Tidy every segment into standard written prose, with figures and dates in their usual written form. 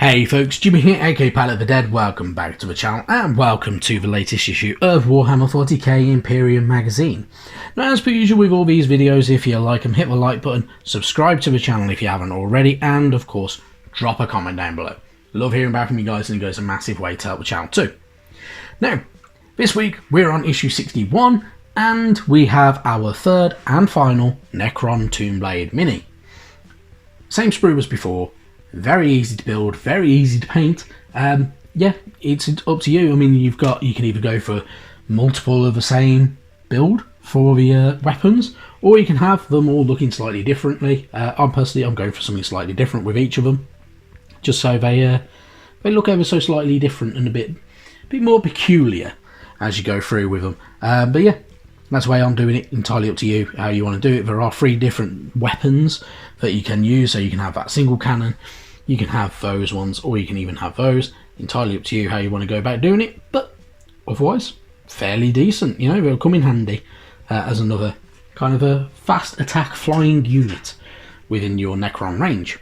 Hey folks, Jimmy here, aka Pilot of the Dead. Welcome back to the channel and welcome to the latest issue of Warhammer 40k Imperium magazine. Now, as per usual with all these videos, if you like them, hit the like button, subscribe to the channel if you haven't already, and of course drop a comment down below. Love hearing back from you guys, and it goes a massive way to help the channel too. Now, this week we're on issue 61 and we have our third and final Necron Tombblade mini. Same sprue as before. Very easy to build, very easy to paint. Yeah, it's up to you. I mean, you can either go for multiple of the same build for the weapons, or you can have them all looking slightly differently. I'm going for something slightly different with each of them, just so they look ever so slightly different and a bit more peculiar as you go through with them. But yeah, that's the way I'm doing it. Entirely up to you how you want to do it. There are 3 different weapons that you can use, so you can have that single cannon, you can have those ones, or you can even have those. Entirely up to you how you want to go about doing it, but otherwise fairly decent. You know, they'll come in handy as another kind of a fast attack flying unit within your Necron range.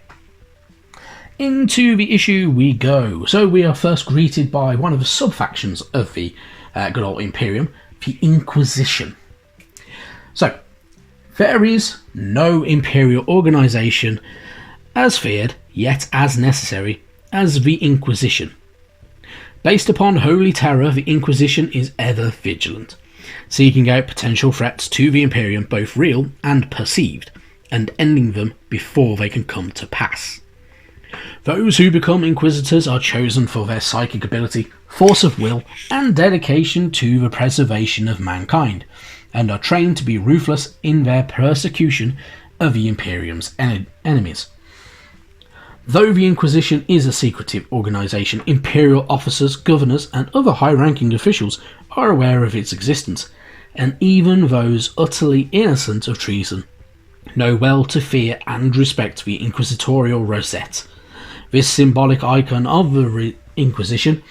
Into the issue we go. So we are first greeted by one of the sub-factions of the good old Imperium, the Inquisition. So, there is no Imperial organisation as feared, yet as necessary, as the Inquisition. Based upon holy terror, the Inquisition is ever vigilant, seeking out potential threats to the Imperium, both real and perceived, and ending them before they can come to pass. Those who become Inquisitors are chosen for their psychic ability, force of will, and dedication to the preservation of mankind, and are trained to be ruthless in their persecution of the Imperium's enemies. Though the Inquisition is a secretive organisation, Imperial officers, governors, and other high-ranking officials are aware of its existence, and even those utterly innocent of treason know well to fear and respect the Inquisitorial Rosette. This symbolic icon of the Inquisition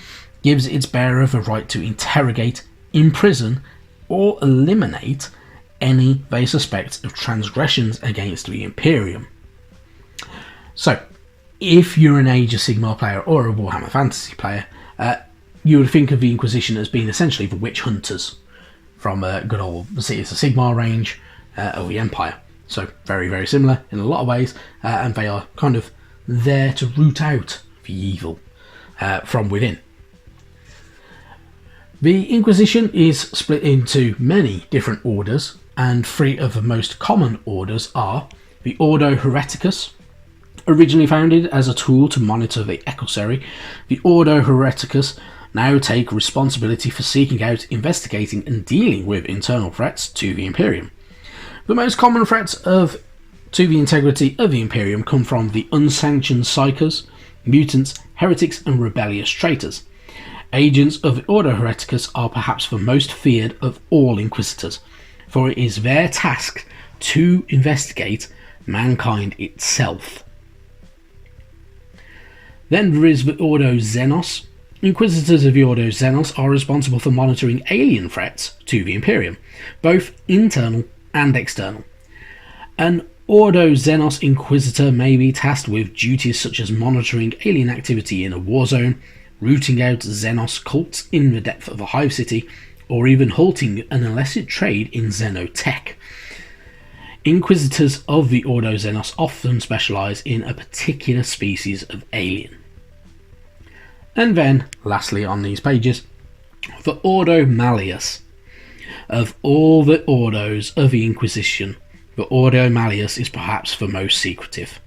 gives its bearer the right to interrogate, imprison, or eliminate any they suspect of transgressions against the Imperium. So, if you're an Age of Sigmar player or a Warhammer Fantasy player, you would think of the Inquisition as being essentially the witch hunters from good old Cities of Sigmar range of the Empire. So very, very similar in a lot of ways, and they are kind of there to root out the evil from within. The Inquisition is split into many different orders, and 3 of the most common orders are the Ordo Hereticus. Originally founded as a tool to monitor the Equissary, the Ordo Hereticus now take responsibility for seeking out, investigating, and dealing with internal threats to the Imperium. The most common threats to the integrity of the Imperium come from the unsanctioned psychers, mutants, heretics, and rebellious traitors. Agents of the Ordo Hereticus are perhaps the most feared of all Inquisitors, for it is their task to investigate mankind itself. Then there is the Ordo Xenos. Inquisitors of the Ordo Xenos are responsible for monitoring alien threats to the Imperium, both internal and external. An Ordo Xenos Inquisitor may be tasked with duties such as monitoring alien activity in a war zone, rooting out Xenos cults in the depth of a hive city, or even halting an illicit trade in xenotech. Inquisitors of the Ordo Xenos often specialise in a particular species of alien. And then, lastly on these pages, the Ordo Malleus. Of all the Ordos of the Inquisition, the Ordo Malleus is perhaps the most secretive.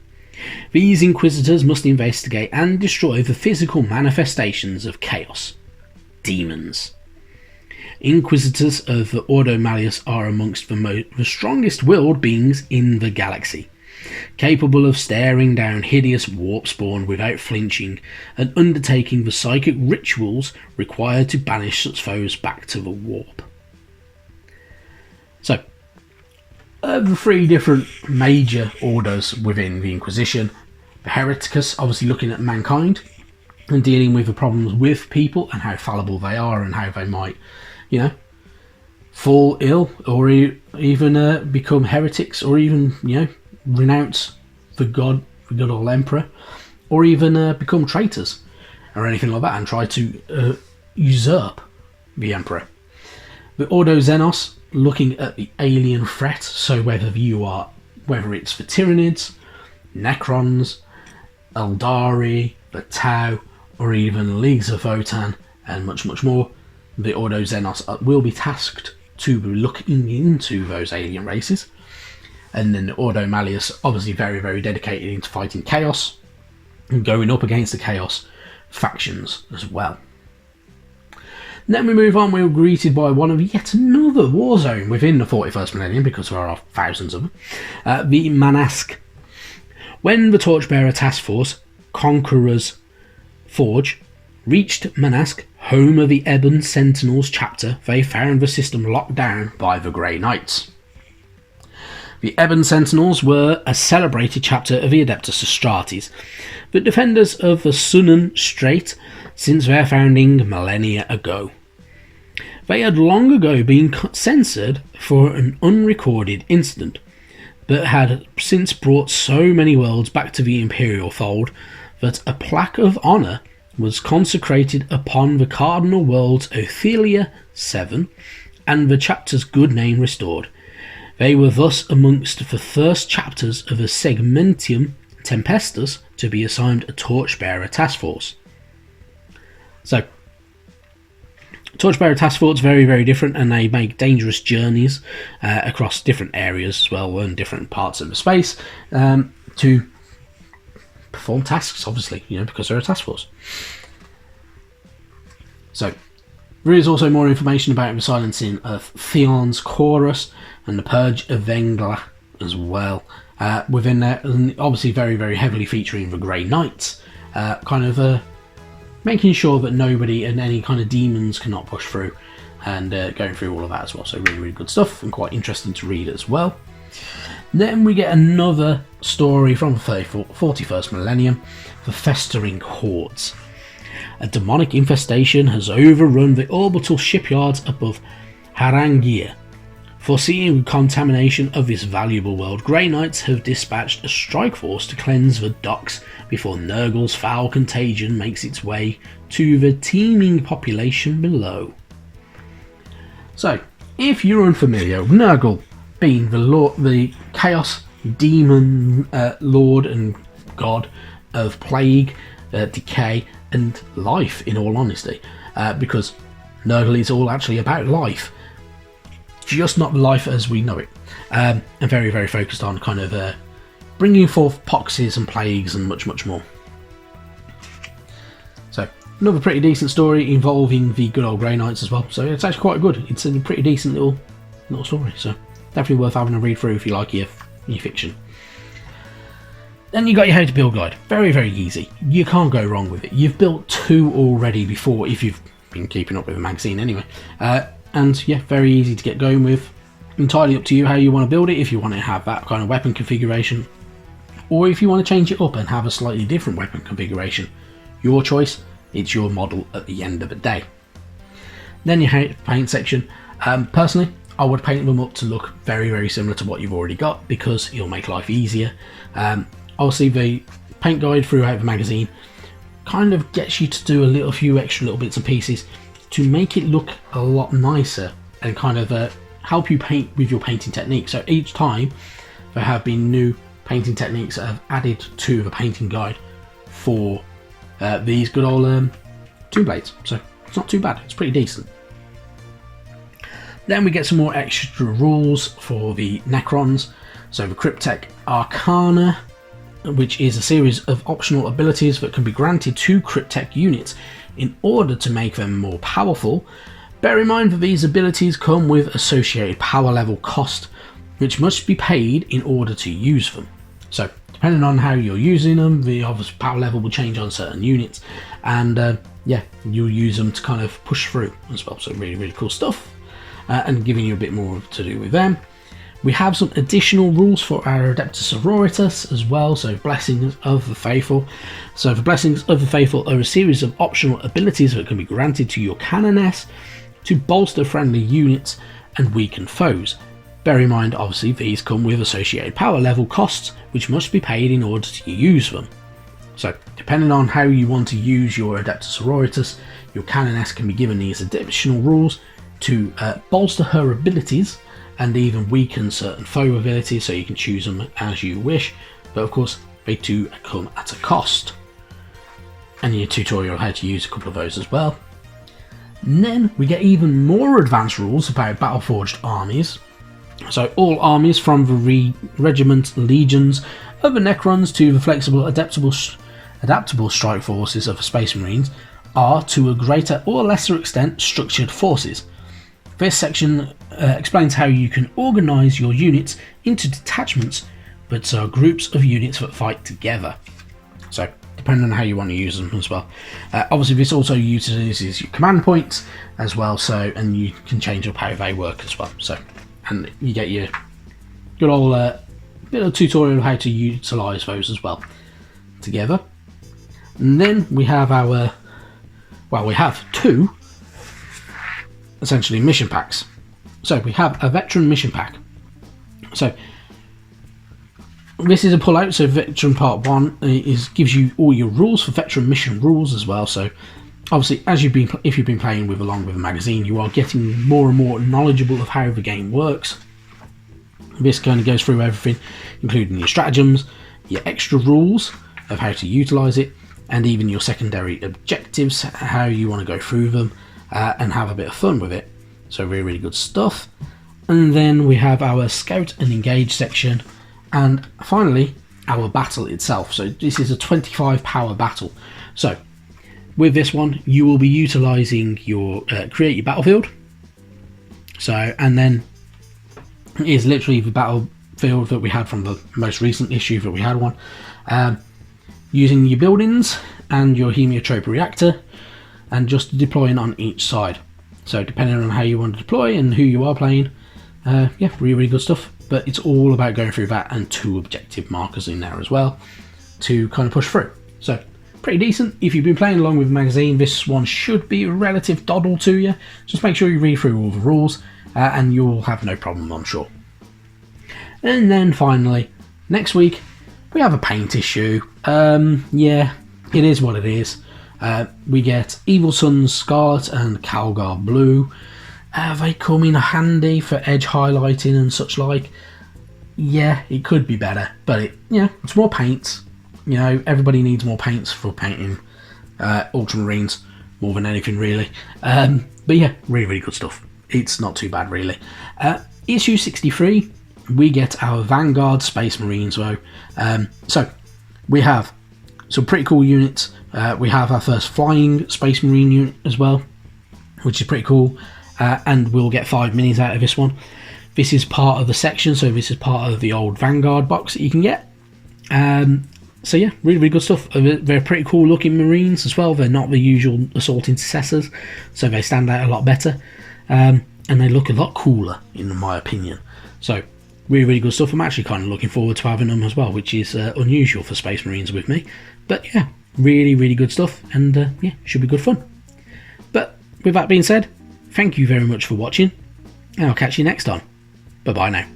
These Inquisitors must investigate and destroy the physical manifestations of chaos, demons. Inquisitors of the Ordo Malleus are amongst the strongest-willed beings in the galaxy, capable of staring down hideous warp spawn without flinching and undertaking the psychic rituals required to banish such foes back to the warp. So, the 3 different major orders within the Inquisition. The Hereticus, obviously looking at mankind and dealing with the problems with people and how fallible they are and how they might, fall ill or even become heretics or even, renounce the good old Emperor, or even become traitors or anything like that and try to usurp the Emperor. The Ordo Xenos, looking at the alien threat, so whether it's for Tyranids, Necrons, Eldari, the Tau, or even Leagues of Votan, and much, much more, the Ordo Xenos will be tasked to be looking into those alien races. And then the Ordo Malleus, obviously very, very dedicated into fighting Chaos, and going up against the Chaos factions as well. Then we move on, we were greeted by one of yet another war zone within the 41st Millennium, because there are thousands of them, the Manask. When the Torchbearer Task Force, Conqueror's Forge, reached Manask, home of the Ebon Sentinels chapter, they found the system locked down by the Grey Knights. The Ebon Sentinels were a celebrated chapter of the Adeptus Astartes, the defenders of the Sunan Strait since their founding millennia ago. They had long ago been censored for an unrecorded incident, but had since brought so many worlds back to the Imperial fold that a plaque of honour was consecrated upon the cardinal worlds Othelia 7 and the chapter's good name restored. They were thus amongst the first chapters of a Segmentium Tempestus to be assigned a Torchbearer Task Force. So, Torchbearer Task Force very, very different, and they make dangerous journeys across different areas as well, and different parts of the space to perform tasks, obviously, because they're a task force. So, there is also more information about the silencing of Theon's Chorus and the Purge of Vengla as well. Within there, and obviously very, very heavily featuring the Grey Knights, making sure that nobody and any kind of demons cannot push through, and going through all of that as well. So really, really good stuff, and quite interesting to read as well. Then we get another story from the 41st Millennium, the Festering Hordes. A demonic infestation has overrun the orbital shipyards above Harangia. Foreseeing the contamination of this valuable world, Grey Knights have dispatched a strike force to cleanse the docks before Nurgle's foul contagion makes its way to the teeming population below. So, if you're unfamiliar, Nurgle being the chaos demon lord and god of plague, decay, and life, in all honesty, because Nurgle is all actually about life, just not life as we know it, and very, very focused on kind of bringing forth poxes and plagues and much, much more. So, another pretty decent story involving the good old Grey Knights as well, so it's actually quite good. It's a pretty decent little story, so definitely worth having a read through if you like your fiction. Then you got your How to Build guide. Very, very easy. You can't go wrong with it. You've built 2 already before, if you've been keeping up with the magazine anyway. And yeah, very easy to get going with. Entirely up to you how you want to build it, if you want to have that kind of weapon configuration, or if you want to change it up and have a slightly different weapon configuration. Your choice, it's your model at the end of the day. Then your paint section. Personally, I would paint them up to look very, very similar to what you've already got, because it'll make life easier. Obviously the paint guide throughout the magazine kind of gets you to do a few extra little bits and pieces to make it look a lot nicer, and kind of help you paint with your painting technique. So each time there have been new painting techniques that have added to the painting guide for these good old Tomb Blades. So it's not too bad, it's pretty decent. Then we get some more extra rules for the Necrons. So the Cryptek Arcana, which is a series of optional abilities that can be granted to Cryptek units in order to make them more powerful. Bear in mind that these abilities come with associated power level cost, which must be paid in order to use them. So depending on how you're using them, the obvious power level will change on certain units, and yeah, you'll use them to kind of push through as well. So really, really cool stuff, and giving you a bit more to do with them. We have some additional rules for our Adeptus Sororitas as well, so Blessings of the Faithful. So the Blessings of the Faithful are a series of optional abilities that can be granted to your Canoness to bolster friendly units and weaken foes. Bear in mind, obviously, these come with associated power level costs, which must be paid in order to use them. So depending on how you want to use your Adeptus Sororitas, your Canoness can be given these additional rules to bolster her abilities and even weaken certain foe abilities, so you can choose them as you wish, but of course they do come at a cost. And your tutorial how to use a couple of those as well. And then we get even more advanced rules about Battleforged armies. So all armies, from the regiment legions of the Necrons to the flexible adaptable strike forces of the Space Marines, are to a greater or lesser extent structured forces. This section explains how you can organise your units into detachments, but are groups of units that fight together. So depending on how you want to use them as well. Obviously this also utilizes your command points as well, so, and you can change up how they work as well. So, and you get your good old bit of tutorial of how to utilise those as well together. And then we have our, well, we have two essentially mission packs. So we have a veteran mission pack. So this is a pull-out, so Veteran Part 1 gives you all your rules for veteran mission rules as well. So obviously, if you've been playing along with a magazine, you are getting more and more knowledgeable of how the game works. This kind of goes through everything, including your stratagems, your extra rules of how to utilise it, and even your secondary objectives, how you want to go through them, and have a bit of fun with it. So really, really good stuff. And then we have our Scout and Engage section. And finally, our battle itself. So this is a 25 power battle. So with this one, you will be utilising your create your battlefield. So, and then it is literally the battlefield that we had from the most recent issue that we had one. Using your buildings and your heliotrope reactor, and just deploying on each side. So depending on how you want to deploy and who you are playing, yeah, really, really good stuff. But it's all about going through that, and 2 objective markers in there as well to kind of push through. So pretty decent. If you've been playing along with the magazine, this one should be a relative doddle to you. Just make sure you read through all the rules and you'll have no problem, I'm sure. And then finally, next week we have a paint issue. Yeah, it is what it is. We get Evil Sun's Scarlet and Calgar Blue. They come in handy for edge highlighting and such like. Yeah, it could be better, but it's more paints. You know, everybody needs more paints for painting Ultramarines more than anything really. But yeah, really, really good stuff. It's not too bad really. Issue 63, we get our Vanguard Space Marines though. So we have some pretty cool units. We have our first flying Space Marine unit as well, which is pretty cool. And we'll get 5 minis out of this one. This is part of the section, so this is part of the old Vanguard box that you can get. So yeah, really, really good stuff. They're pretty cool looking Marines as well. They're not the usual assault intercessors, so they stand out a lot better. And they look a lot cooler, in my opinion. So really, really good stuff. I'm actually kind of looking forward to having them as well, which is unusual for Space Marines with me. But yeah, really, really good stuff, and yeah, should be good fun. But with that being said, thank you very much for watching, and I'll catch you next time. Bye bye now.